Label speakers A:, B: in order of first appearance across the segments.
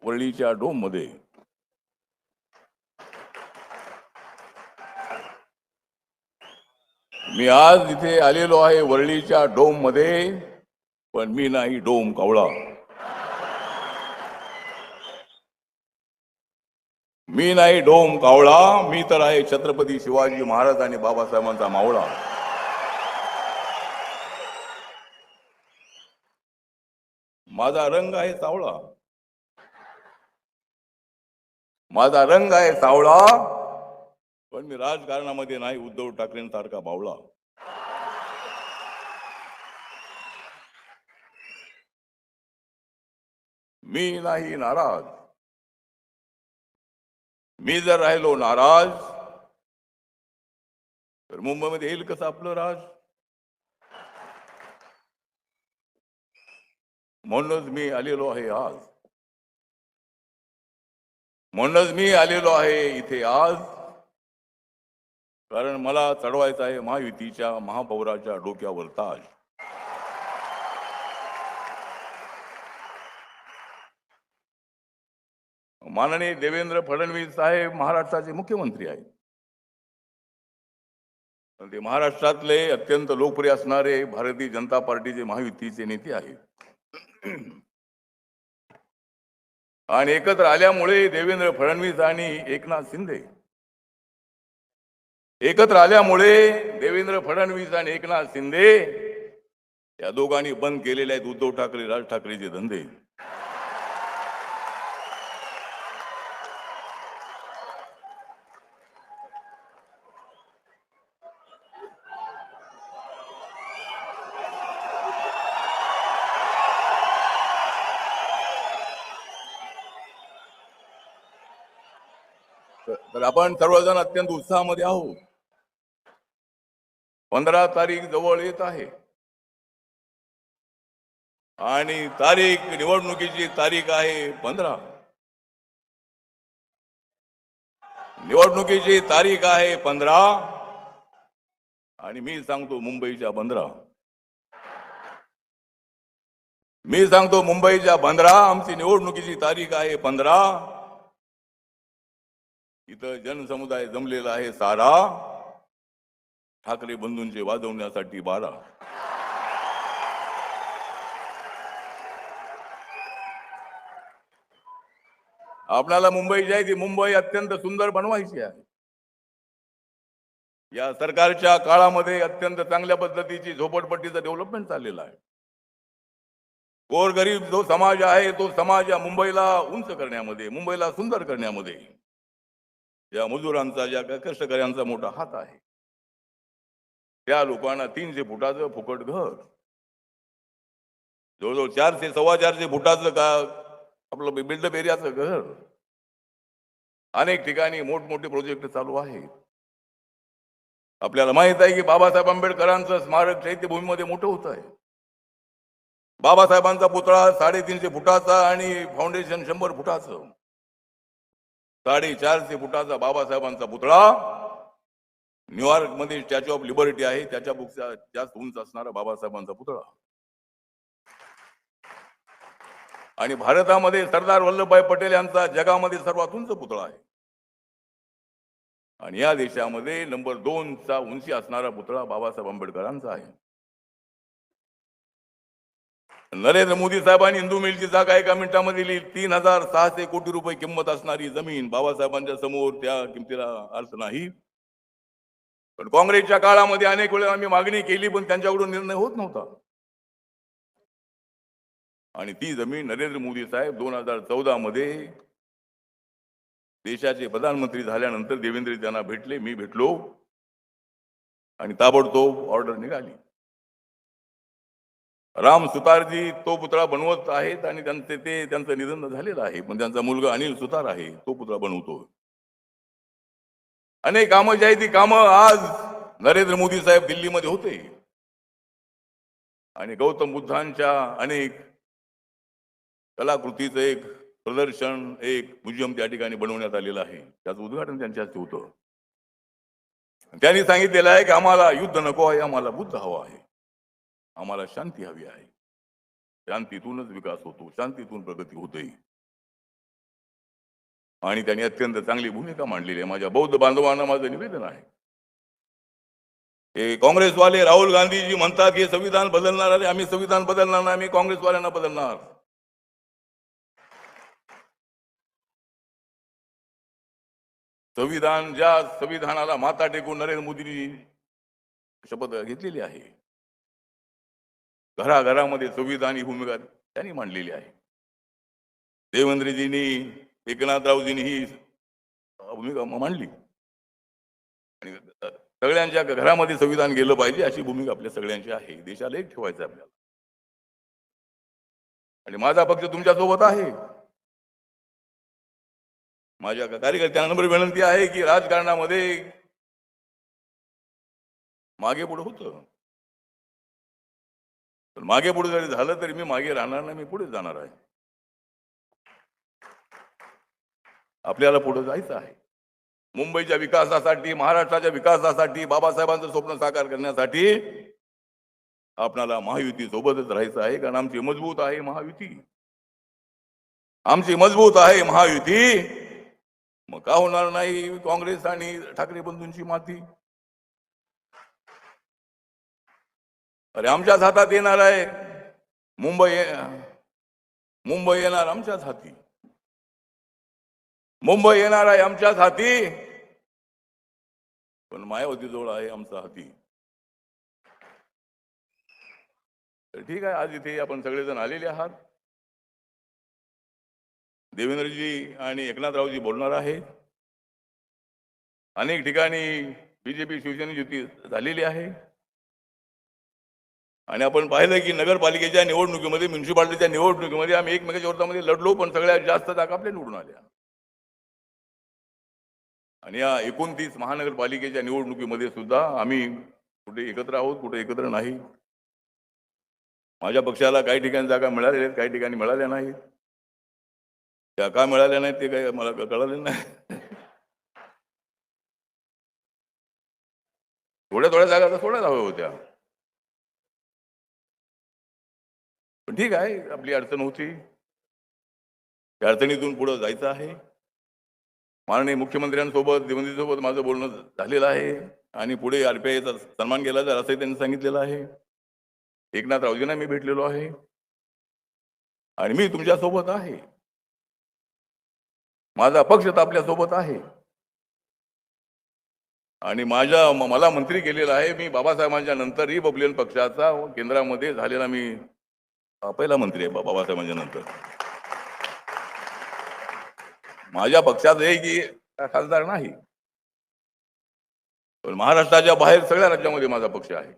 A: वरळीच्या dome मध्ये मी आज इथे आलेलो आहे वरळीच्या डोम मध्ये, पण मी नाही डोम कावळा. मी नाही डोम कावळा, मी तर आहे छत्रपती शिवाजी महाराज आणि बाबासाहेबांचा मावळा. माझा रंग आहे सावळा, माझा रंग आहे सावळा, पण मी राजकारणामध्ये नाही उद्धव ठाकरेंसारखा बावळा. मी नाही नाराज. मी जर राहिलो नाराज तर मुंबईमध्ये येईल कसं आपलं राज. म्हणूनच मी आलेलो आहे आज, म्हणूनच मी आलेलो आहे इथे आज, कारण मला चढवायचं आहे महायुतीच्या महापौराच्या डोक्यावर ताज. माननीय देवेंद्र फडणवीस साहेब महाराष्ट्राचे मुख्यमंत्री आहेत. ते महाराष्ट्रातले अत्यंत लोकप्रिय असणारे भारतीय जनता पार्टीचे महायुतीचे नेते आहेत. आणि एकत्र आल्यामुळे देवेंद्र फडणवीस आणि एकनाथ शिंदे एकत्र आल्यामुळे देवेंद्र फडणवीस आणि एकनाथ शिंदे या दोघांनी बंद केलेले आहेत उद्धव ठाकरे राज ठाकरेचे धंदे. तर आपण सर्वजण अत्यंत उत्साहामध्ये आहोत. 15 तारीख जवळ येत आहे आणि निवडणुकीची तारीख आहे 15. निवडणुकीची तारीख आहे 15 आणि मी सांगतो मुंबईच्या 15. मी सांगतो मुंबईच्या 15. आमची निवडणुकीची तारीख आहे 15. इथं जनसमुदाय जमलेला आहे सारा, ठाकरे बंधूंचे वाजवण्यासाठी 12. आपल्याला मुंबई जी आहे ती मुंबई अत्यंत सुंदर बनवायची आहे. या सरकारच्या काळामध्ये अत्यंत चांगल्या पद्धतीची झोपडपट्टीचं डेव्हलपमेंट चाललेलं आहे. गोरगरीब जो समाज आहे तो समाज या मुंबईला उंच करण्यामध्ये, मुंबईला सुंदर करण्यामध्ये या मजुरांचा, या कष्टकऱ्यांचा मोठा हात आहे. त्या लोकांना 300 फुटाचं फुकट घर, जवळजवळ 400 सव्वा 400 फुटाचं का आपलं बिल्डअप एरियाचं घर, अनेक ठिकाणी मोठमोठे प्रोजेक्ट चालू आहेत. आपल्याला माहित आहे की बाबासाहेब आंबेडकरांचं स्मारक चैत्यभूमीमध्ये मोठं होत आहे. बाबासाहेबांचा पुतळा 350 फुटाचा आणि फाउंडेशन 100 फुटाचं, 450 फुटाचा बाबासाहेबांचा पुतळा न्यूयॉर्क मध्ये स्टॅच्यू ऑफ लिबर्टी आहे, त्याच्यापेक्षा जास्त उंच असणारा बाबासाहेबांचा पुतळा. आणि भारतामध्ये सरदार वल्लभभाई पटेल यांचा जगामध्ये सर्वात उंच पुतळा आहे. आणि या देशामध्ये नंबर 2चा उंची असणारा पुतळा बाबासाहेब आंबेडकरांचा आहे. नरेंद्र मोदी साहेबांनी हिंदू मिलची जागा एका मिनिटामध्ये दिली. 3600 कोटी रुपये किंमत असणारी जमीन बाबासाहेबांच्या समोर, त्या किमतीला अर्थ नाही. पण काँग्रेसच्या काळामध्ये अनेक वेळा आम्ही मागणी केली, पण त्यांच्याकडून निर्णय होत नव्हता. आणि ती जमीन नरेंद्र मोदी साहेब 2014 मध्ये देशाचे प्रधानमंत्री झाल्यानंतर देवेंद्र त्यांना भेटले, मी भेटलो आणि ताबडतोब ऑर्डर निघाली. राम सुतारजी तो पुतळा बनवत आहेत आणि त्यांचं निधन झालेलं आहे, पण त्यांचा मुलगा अनिल सुतार आहे, तो पुतळा बनवतो. अनेक कामं जी आहेत ती कामं आज नरेंद्र मोदी साहेब दिल्लीमध्ये होते आणि गौतम बुद्धांच्या अनेक कलाकृतीचं एक प्रदर्शन, एक म्युझियम त्या ठिकाणी बनवण्यात आलेलं आहे. त्याचं उद्घाटन त्यांच्या हस्ते होतं. त्यांनी सांगितलेलं आहे की आम्हाला युद्ध नको आहे, आम्हाला बुद्ध हवा आहे, आम्हाला शांती हवी आहे. शांतीतूनच विकास होतो, शांतीतून प्रगती होते. आणि त्यांनी अत्यंत चांगली भूमिका मांडलेली आहे. माझ्या बौद्ध बांधवांना माझं निवेदन आहे, हे काँग्रेसवाले राहुल गांधीजी म्हणतात की संविधान बदलणार आहे, आम्ही संविधान बदलणार नाही, आम्ही काँग्रेसवाल्यांना बदलणार. संविधान, ज्या संविधानाला माता टेकून नरेंद्र मोदींनी शपथ घेतलेली आहे, घराघरामध्ये संविधान ही भूमिका त्यांनी मांडलेली आहे. देवेंद्रजींनी, एकनाथरावजींनी ही भूमिका मांडली आणि सगळ्यांच्या घरामध्ये संविधान गेलं पाहिजे अशी भूमिका आपल्या सगळ्यांची आहे. देशाला एक ठेवायचं आपल्याला, आणि माझा पक्ष तुमच्या सोबत आहे. माझ्या कार्यकर्त्यांना नम्र विनंती आहे की राजकारणामध्ये मागे पुढे होतं, पण मागे पुढे जरी झालं तरी मी मागे राहणार नाही, मी पुढे जाणार आहे. आपल्याला पुढे जायचं आहे. मुंबईच्या विकासासाठी, महाराष्ट्राच्या विकासासाठी, बाबासाहेबांचं स्वप्न साकार करण्यासाठी आपल्याला महायुती सोबतच राहायचं आहे, कारण आमची मजबूत आहे महायुती. आमची मजबूत आहे महायुती. मग का होणार नाही काँग्रेस आणि ठाकरे बंधूंची माती? अरे आमच्याच हातात येणार आहे. मुंबई येणार आमच्याच हाती, मुंबई येणार आहे आमच्याच हाती, पण मायावती जवळ आहे आमचा हाती. तर ठीक आहे, आज इथे आपण सगळेजण आलेले आहात. देवेंद्रजी आणि एकनाथरावजी बोलणार आहेत. अनेक ठिकाणी बीजेपी शिवसेना युती झालेली आहे, आणि आपण पाहिलं की नगरपालिकेच्या निवडणुकीमध्ये, म्युन्सिपालिटीच्या निवडणुकीमध्ये आम्ही एकमेकाच्या विरोधामध्ये लढलो, पण सगळ्यात जास्त जागा आपल्या निवडून आल्या. आणि या 29 महानगरपालिकेच्या निवडणुकीमध्ये सुद्धा आम्ही कुठे एकत्र आहोत, कुठे एकत्र नाही. माझ्या पक्षाला काही ठिकाणी जागा मिळालेल्या आहेत, काही ठिकाणी मिळाल्या नाहीत. त्या का मिळाल्या नाहीत ते काही मला कळालं नाही. थोड्या थोड्या जागा तर सोडायला हव्या होत्या, पण ठीक आहे, आपली अडचण होती. त्या अडचणीतून पुढे जायचं आहे. माननीय मुख्यमंत्र्यांसोबत, देवेंद्रजींसोबत माझं बोलणं झालेलं आहे, आणि पुढे आरपीआयचा सन्मान केला जाईल असंही त्यांनी सांगितलेलं आहे. एकनाथरावजींना मी भेटलेलो आहे, आणि मी तुमच्या सोबत आहे. माझा पक्ष तर आपल्या सोबत आहे, आणि मला मंत्री केलेला आहे. मी बाबासाहेबांच्या नंतर रिपब्लिकन पक्षाचा केंद्रामध्ये झालेला मी पहिला मंत्री आहे बाबासाहेबांच्या नंतर. माझ्या पक्षात एक की खासदार नाही, पण महाराष्ट्राच्या बाहेर सगळ्या राज्यामध्ये माझा पक्ष आहे.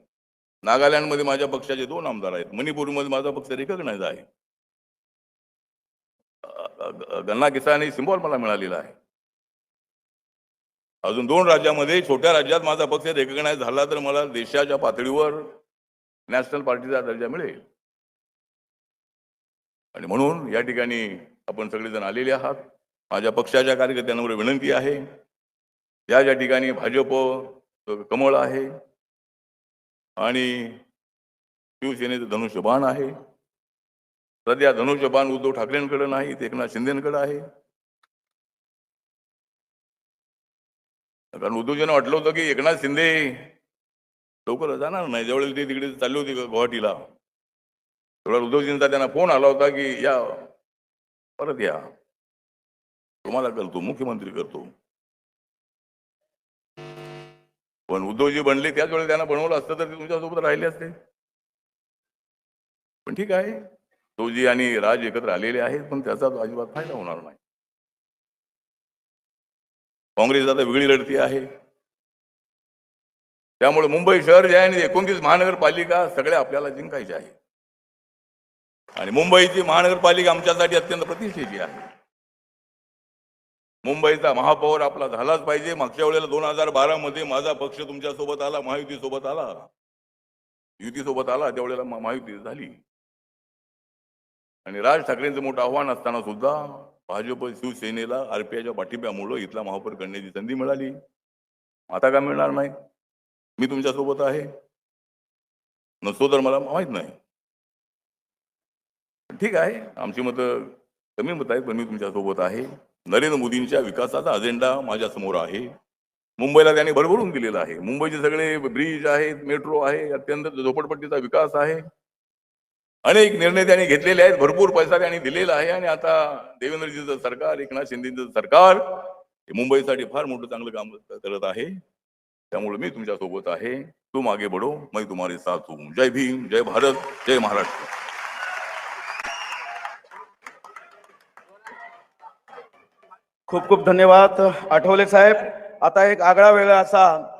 A: नागालँडमध्ये माझ्या पक्षाचे 2 आमदार आहेत. मणिपूरमध्ये माझा पक्ष रिकॉग्नाइज आहे. गन्ना किसान सिम्बॉल मला मिळालेला आहे. अजून 2 राज्यामध्ये, छोट्या राज्यात माझा पक्ष रिकॉग्नाइज झाला तर मला देशाच्या पातळीवर नॅशनल पार्टीचा दर्जा मिळेल. आणि म्हणून या ठिकाणी आपण सगळेजण आलेले आहात. माझ्या पक्षाच्या कार्यकर्त्यांवर विनंती आहे, ज्या ज्या ठिकाणी भाजप कमळ आहे आणि शिवसेनेचं धनुष्यबाण आहे, सध्या धनुष्यबाण उद्धव ठाकरेंकडे नाही, ते एकनाथ शिंदेकडे आहे. कारण उद्धवजींना वाटलं होतं की एकनाथ शिंदे लवकर जाणार नाही. ज्यावेळेला ते तिकडे चालले होते गुवाहाटीला, तेवढा उद्धवजींचा त्यांना फोन आला होता की या, परत या, तुम्हाला करतो, मुख्यमंत्री करतो. पण उद्धवजी बनले त्याच वेळेला त्यांना बनवलं असतं तर ते तुमच्यासोबत राहिले असते. पण ठीक आहे, उद्धवजी आणि राज एकत्र आलेले आहेत, पण त्याचा अजिबात फायदा होणार नाही. काँग्रेस आता वेगळी लढती आहे. त्यामुळे मुंबई शहर जे आहे आणि 29 महानगरपालिका सगळ्या आपल्याला जिंकायच्या आहे, आणि मुंबईची महानगरपालिका आमच्यासाठी अत्यंत प्रतिष्ठेची आहे. मुंबईचा महापौर आपला झालाच पाहिजे. मागच्या वेळेला 2012 मध्ये माझा पक्ष तुमच्या सोबत आला, महायुती सोबत आला, युती सोबत आला, त्यावेळेला महायुती झाली. आणि राज ठाकरेंचं मोठं आव्हान असताना सुद्धा भाजप शिवसेनेला आरपीआयच्या पाठिंब्यामुळे इथला महापौर करण्याची संधी मिळाली. आता का मिळणार नाही? मी तुमच्या सोबत आहे, नसतो तर मला माहित नाही. ठीक आहे, आमची मतं कमी मत आहेत, पण मी तुमच्या सोबत आहे. नरेंद्र मोदींच्या विकासाचा अजेंडा माझ्या समोर आहे. मुंबईला त्यांनी भरभरून दिलेला आहे. मुंबईचे सगळे ब्रिज आहेत, मेट्रो आहे, अत्यंत झोपडपट्टीचा विकास आहे. अनेक निर्णय त्यांनी घेतलेले आहेत, भरपूर पैसा त्यांनी दिलेला आहे. आणि आता देवेंद्रजीचं सरकार, एकनाथ शिंदेचं सरकार मुंबईसाठी फार मोठं चांगलं काम करत आहे. त्यामुळे मी तुमच्या सोबत आहे. तुम आगे बढ़ो, मैं तुम्हारे साथ हूं. जय भीम, जय भारत, जय महाराष्ट्र.
B: खूप खूप धन्यवाद आठवले साहेब. आता एक आगळा वेगळा असा